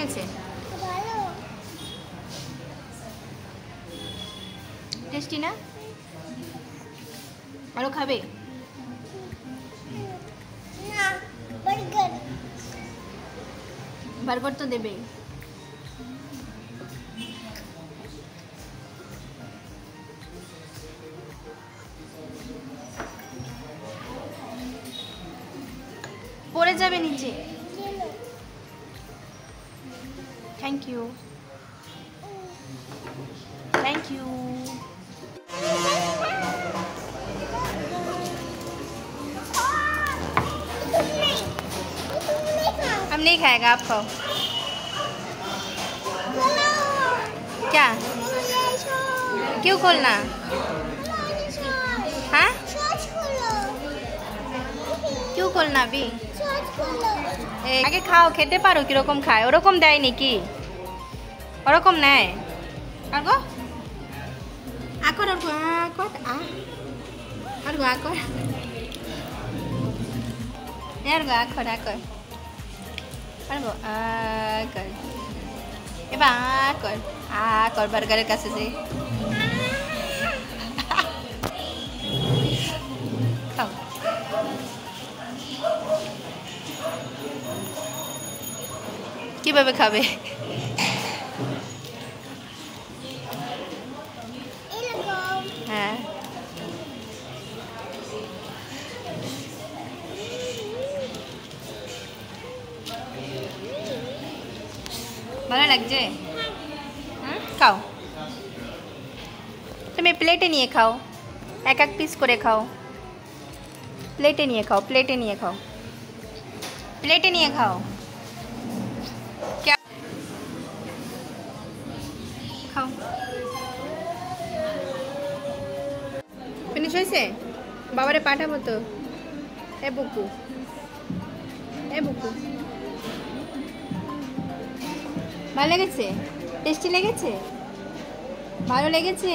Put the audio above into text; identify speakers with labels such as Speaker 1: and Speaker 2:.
Speaker 1: লেগেছে? টেস্টি না? আরো খাবে? বার্গার তো দেবে। পড়ে যাবে নিচে। Thank you, thank you. हम नहीं खाएगा, आप खाओ। क्या? क्यों खोलना? हाँ, क्यों खोलना अभी? আগে খাও, খেতে পারো কিরকম খায়, ওরকম দেয় নাকি? ওরকম নেয়। আর গো আকর, আর গো আকর, আর গো আকর, আর গো আকর, আকর, আর গো আকর, এবার আকর, আকর বার্গারের কাছে যে খাও। কিভাবে খাবে? হ্যাঁ, ভালো লাগছে? খাও, তুমি প্লেটে নিয়ে খাও, এক এক পিস করে খাও। প্লেটে নিয়ে খাও, প্লেটে নিয়ে খাও, প্লেটে নিয়ে খাও। খাও। ফিনিশ হয়েছে? বাবারে পাঠাবো তো। এ বুকু, এ বুকু, ভালো লেগেছে? টেস্টি লেগেছে? ভালো লেগেছে?